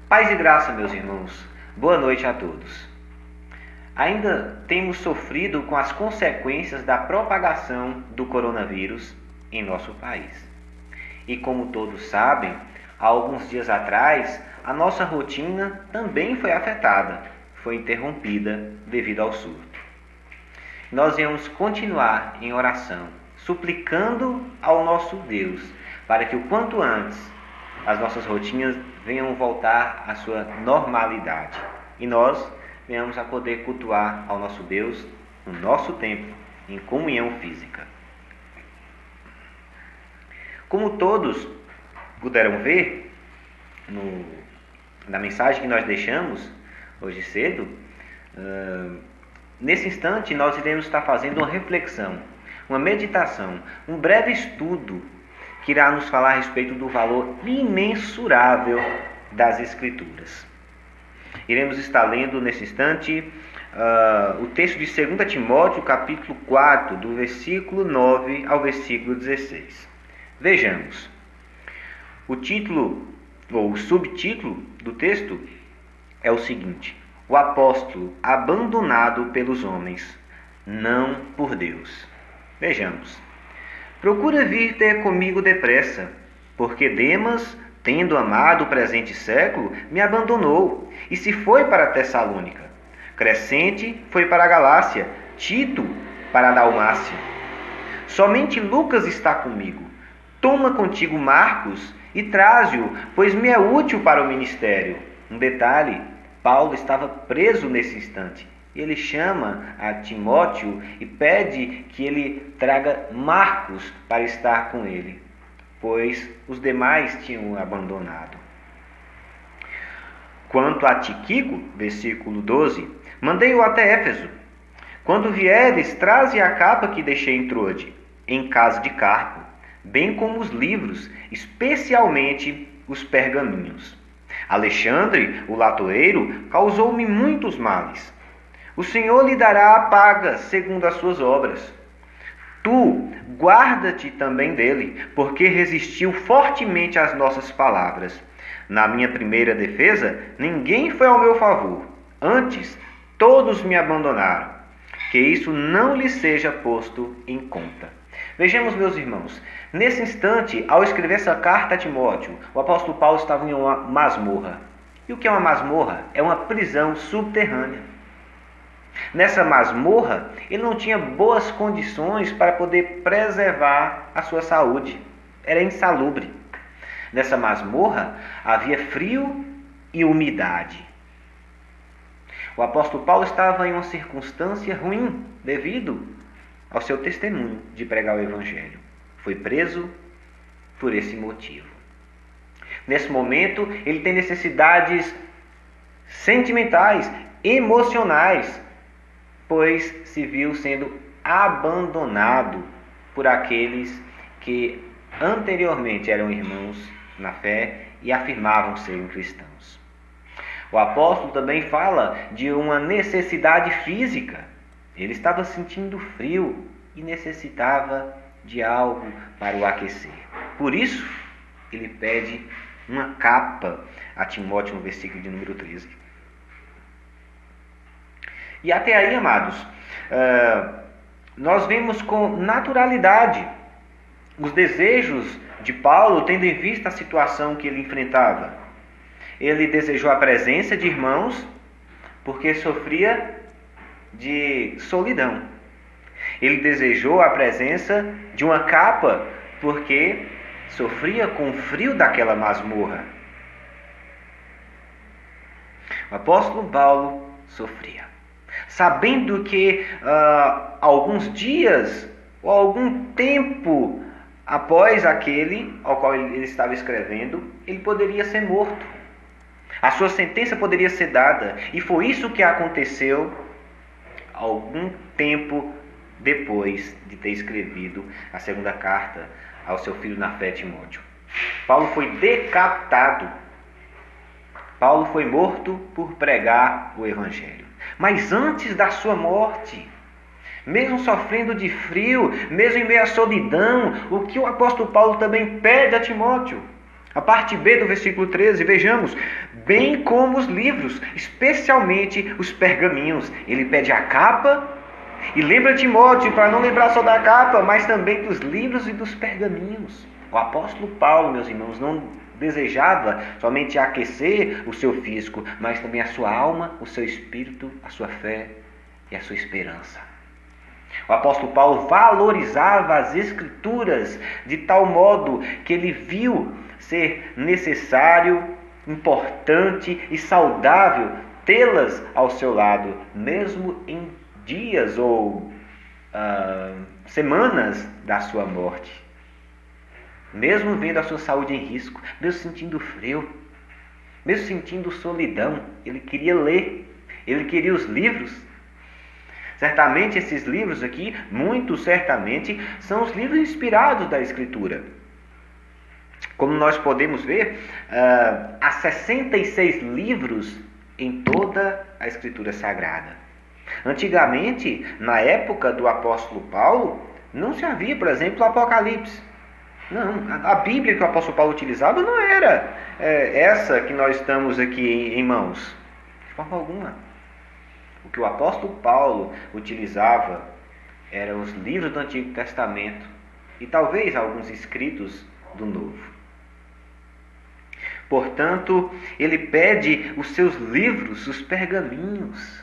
Paz e graça, meus irmãos. Boa noite a todos. Ainda temos sofrido com as consequências da propagação do coronavírus em nosso país. E como todos sabem, há alguns dias atrás, a nossa rotina também foi afetada, foi interrompida devido ao surto. Nós viemos continuar em oração, suplicando ao nosso Deus, para que o quanto antes as nossas rotinas venham voltar à sua normalidade e nós venhamos a poder cultuar ao nosso Deus no nosso templo, em comunhão física. Como todos puderam ver na mensagem que nós deixamos hoje cedo, nesse instante nós iremos estar fazendo uma reflexão, uma meditação, um breve estudo que irá nos falar a respeito do valor imensurável das Escrituras. Iremos estar lendo nesse instante o texto de 2 Timóteo, capítulo 4, do versículo 9 ao versículo 16. Vejamos. O título, ou o subtítulo do texto é o seguinte: o apóstolo abandonado pelos homens, não por Deus. Vejamos. Procura vir ter comigo depressa, porque Demas, tendo amado o presente século, me abandonou e se foi para Tessalônica. Crescente foi para a Galácia, Tito para a Dalmácia. Somente Lucas está comigo. Toma contigo Marcos e traze-o, pois me é útil para o ministério. Um detalhe, Paulo estava preso nesse instante. Ele chama a Timóteo e pede que ele traga Marcos para estar com ele, pois os demais tinham abandonado. Quanto a Tíquico, versículo 12, mandei-o até Éfeso. Quando vieres, traze a capa que deixei em Troade, em casa de Carpo, bem como os livros, especialmente os pergaminhos. Alexandre, o latoeiro, causou-me muitos males. O Senhor lhe dará a paga segundo as suas obras. Tu, guarda-te também dele, porque resistiu fortemente às nossas palavras. Na minha primeira defesa, ninguém foi ao meu favor. Antes, todos me abandonaram. Que isso não lhe seja posto em conta. Vejamos, meus irmãos, nesse instante, ao escrever essa carta a Timóteo, o apóstolo Paulo estava em uma masmorra. E o que é uma masmorra? É uma prisão subterrânea. Nessa masmorra, ele não tinha boas condições para poder preservar a sua saúde. Era insalubre. Nessa masmorra, havia frio e umidade. O apóstolo Paulo estava em uma circunstância ruim devido ao seu testemunho de pregar o Evangelho. Foi preso por esse motivo. Nesse momento, ele tem necessidades sentimentais, emocionais, pois se viu sendo abandonado por aqueles que anteriormente eram irmãos na fé e afirmavam serem cristãos. O apóstolo também fala de uma necessidade física. Ele estava sentindo frio e necessitava de algo para o aquecer. Por isso, ele pede uma capa a Timóteo no versículo de número 13. E até aí, amados, nós vemos com naturalidade os desejos de Paulo, tendo em vista a situação que ele enfrentava. Ele desejou a presença de irmãos porque sofria de solidão. Ele desejou a presença de uma capa porque sofria com o frio daquela masmorra. O apóstolo Paulo sofria, sabendo que alguns dias ou algum tempo após aquele ao qual ele estava escrevendo, ele poderia ser morto. A sua sentença poderia ser dada, e foi isso que aconteceu algum tempo depois de ter escrevido a segunda carta ao seu filho na fé, Timóteo. Paulo foi decapitado. Paulo foi morto por pregar o Evangelho. Mas antes da sua morte, mesmo sofrendo de frio, mesmo em meio à solidão, o que o apóstolo Paulo também pede a Timóteo? A parte B do versículo 13, vejamos: bem como os livros, especialmente os pergaminhos. Ele pede a capa e lembra Timóteo para não lembrar só da capa, mas também dos livros e dos pergaminhos. O apóstolo Paulo, meus irmãos, não desejava somente aquecer o seu físico, mas também a sua alma, o seu espírito, a sua fé e a sua esperança. O apóstolo Paulo valorizava as Escrituras de tal modo que ele viu ser necessário, importante e saudável tê-las ao seu lado, mesmo em dias ou semanas da sua morte. Mesmo vendo a sua saúde em risco, mesmo sentindo frio, mesmo sentindo solidão, ele queria ler, ele queria os livros. Certamente esses livros aqui, muito certamente, são os livros inspirados da Escritura. Como nós podemos ver, há 66 livros em toda a Escritura Sagrada. Antigamente, na época do apóstolo Paulo, não se havia, por exemplo, o Apocalipse. Não, a Bíblia que o apóstolo Paulo utilizava não era essa que nós estamos aqui em mãos. De forma alguma. O que o apóstolo Paulo utilizava eram os livros do Antigo Testamento e talvez alguns escritos do Novo. Portanto, ele pede os seus livros, os pergaminhos.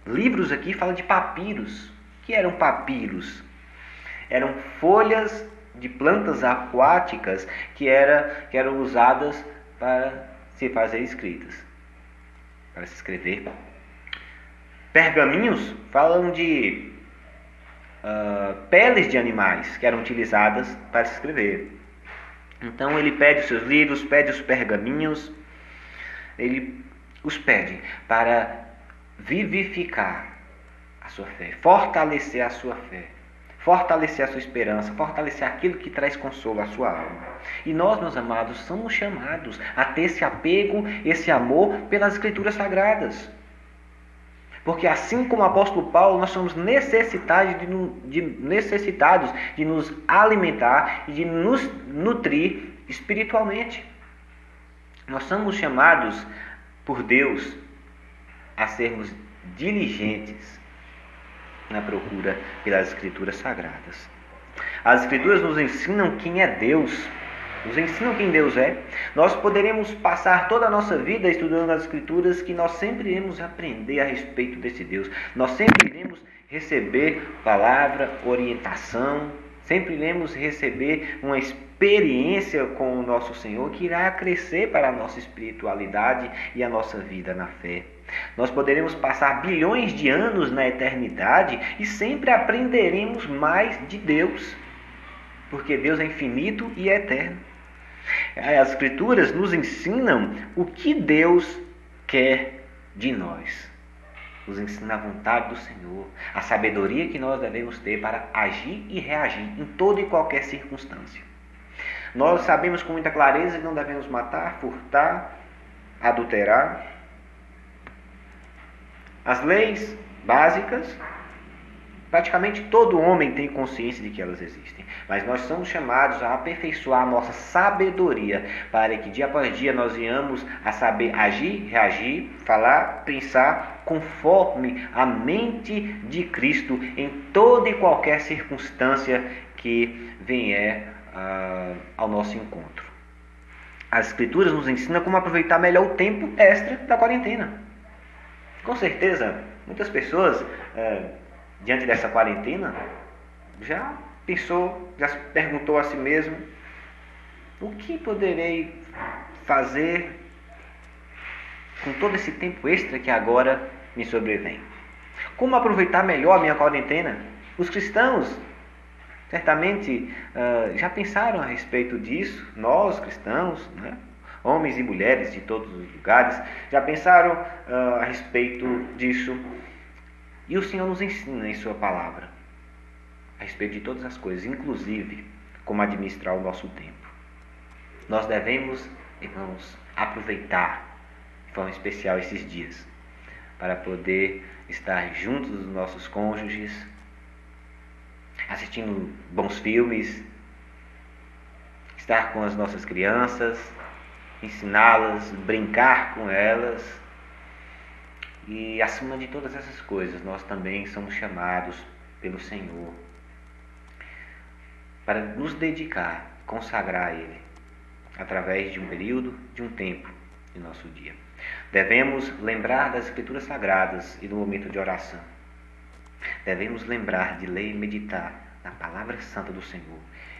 Livros aqui fala de papiros. O que eram papiros? Eram folhas de plantas aquáticas que eram usadas para se fazer escritas, para se escrever. Pergaminhos falam de peles de animais que eram utilizadas para se escrever. Então ele pede os seus livros, pede os pergaminhos, ele os pede para vivificar a sua fé, fortalecer a sua fé, fortalecer a sua esperança, fortalecer aquilo que traz consolo à sua alma. E nós, meus amados, somos chamados a ter esse apego, esse amor pelas Escrituras Sagradas. Porque assim como o apóstolo Paulo, nós somos necessitados de nos alimentar e de nos nutrir espiritualmente. Nós somos chamados por Deus a sermos diligentes na procura pelas Escrituras Sagradas. As Escrituras nos ensinam quem é Deus, nos ensinam quem Deus é. Nós poderemos passar toda a nossa vida estudando as Escrituras, que nós sempre iremos aprender a respeito desse Deus. Nós sempre iremos receber palavra, orientação, sempre iremos receber uma experiência com o nosso Senhor que irá crescer para a nossa espiritualidade e a nossa vida na fé. Nós poderemos passar bilhões de anos na eternidade e sempre aprenderemos mais de Deus, porque Deus é infinito e é eterno. As Escrituras nos ensinam o que Deus quer de nós. Nos ensina a vontade do Senhor, a sabedoria que nós devemos ter para agir e reagir em toda e qualquer circunstância. Nós sabemos com muita clareza que não devemos matar, furtar, adulterar. As leis básicas, praticamente todo homem tem consciência de que elas existem. Mas nós somos chamados a aperfeiçoar a nossa sabedoria para que dia após dia nós venhamos a saber agir, reagir, falar, pensar conforme a mente de Cristo em toda e qualquer circunstância que vier ao nosso encontro. As Escrituras nos ensinam como aproveitar melhor o tempo extra da quarentena. Com certeza, muitas pessoas, diante dessa quarentena, já pensou, já se perguntou a si mesmo: o que poderei fazer com todo esse tempo extra que agora me sobrevém? Como aproveitar melhor a minha quarentena? Os cristãos, certamente, já pensaram a respeito disso. Nós, cristãos, né? Homens e mulheres de todos os lugares, já pensaram a respeito disso. E o Senhor nos ensina em Sua palavra a respeito de todas as coisas, inclusive como administrar o nosso tempo. Nós devemos, irmãos, aproveitar de forma especial esses dias para poder estar juntos dos nossos cônjuges, assistindo bons filmes, estar com as nossas crianças, ensiná-las, brincar com elas. E acima de todas essas coisas, nós também somos chamados pelo Senhor para nos dedicar, consagrar a Ele, através de um período, de um tempo de nosso dia. Devemos lembrar das Escrituras Sagradas e do momento de oração. Devemos lembrar de ler e meditar na Palavra Santa do Senhor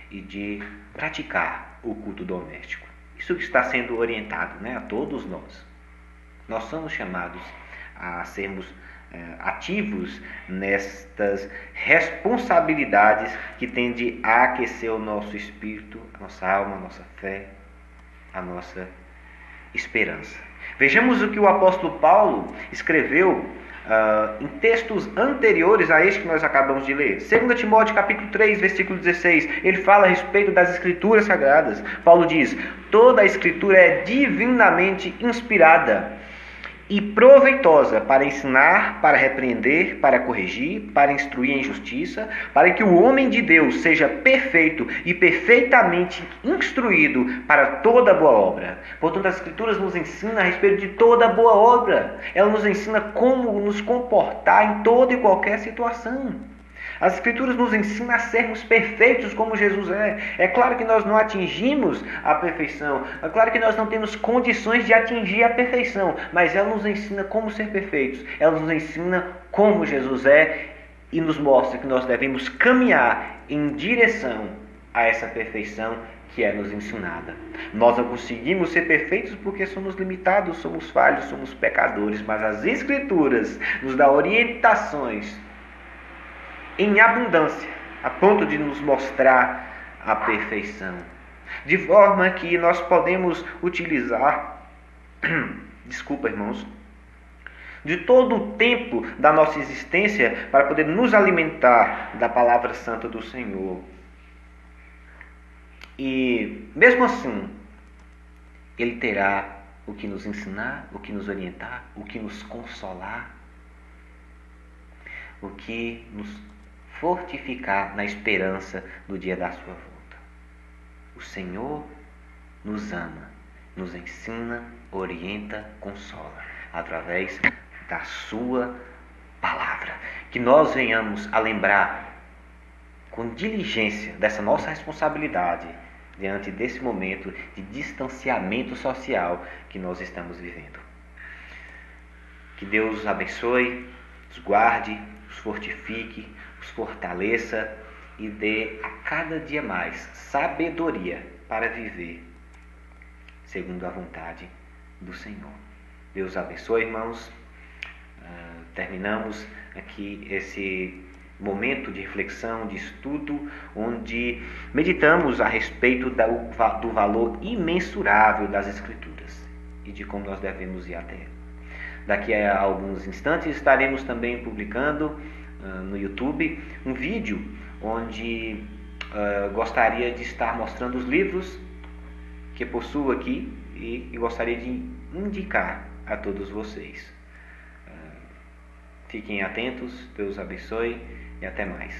e de praticar o culto doméstico. Isso que está sendo orientado, a todos nós. Nós somos chamados a sermos ativos nestas responsabilidades que tendem a aquecer o nosso espírito, a nossa alma, a nossa fé, a nossa esperança. Vejamos o que o apóstolo Paulo escreveu em textos anteriores a este que nós acabamos de ler. 2 Timóteo capítulo 3, versículo 16, ele fala a respeito das Escrituras Sagradas. Paulo diz: toda a Escritura é divinamente inspirada e proveitosa para ensinar, para repreender, para corrigir, para instruir em justiça, para que o homem de Deus seja perfeito e perfeitamente instruído para toda boa obra. Portanto, as Escrituras nos ensinam a respeito de toda boa obra. Ela nos ensina como nos comportar em toda e qualquer situação. As Escrituras nos ensinam a sermos perfeitos como Jesus é. É claro que nós não atingimos a perfeição. É claro que nós não temos condições de atingir a perfeição. Mas ela nos ensina como ser perfeitos. Ela nos ensina como Jesus é e nos mostra que nós devemos caminhar em direção a essa perfeição que é nos ensinada. Nós não conseguimos ser perfeitos porque somos limitados, somos falhos, somos pecadores. Mas as Escrituras nos dão orientações em abundância, a ponto de nos mostrar a perfeição. De forma que nós podemos utilizar, desculpa, irmãos, de todo o tempo da nossa existência para poder nos alimentar da palavra santa do Senhor. E mesmo assim, Ele terá o que nos ensinar, o que nos orientar, o que nos consolar, o que nos fortificar na esperança do dia da sua volta. O Senhor nos ama, nos ensina, orienta, consola, através da sua palavra. Que nós venhamos a lembrar com diligência dessa nossa responsabilidade diante desse momento de distanciamento social que nós estamos vivendo. Que Deus os abençoe, os guarde, os fortifique, os fortaleça e dê a cada dia mais sabedoria para viver segundo a vontade do Senhor. Deus abençoe, irmãos. Terminamos aqui esse momento de reflexão, de estudo, onde meditamos a respeito do valor imensurável das Escrituras e de como nós devemos ir até ela. Daqui a alguns instantes estaremos também publicando no YouTube um vídeo onde gostaria de estar mostrando os livros que possuo aqui e gostaria de indicar a todos vocês. Fiquem atentos, Deus abençoe e até mais.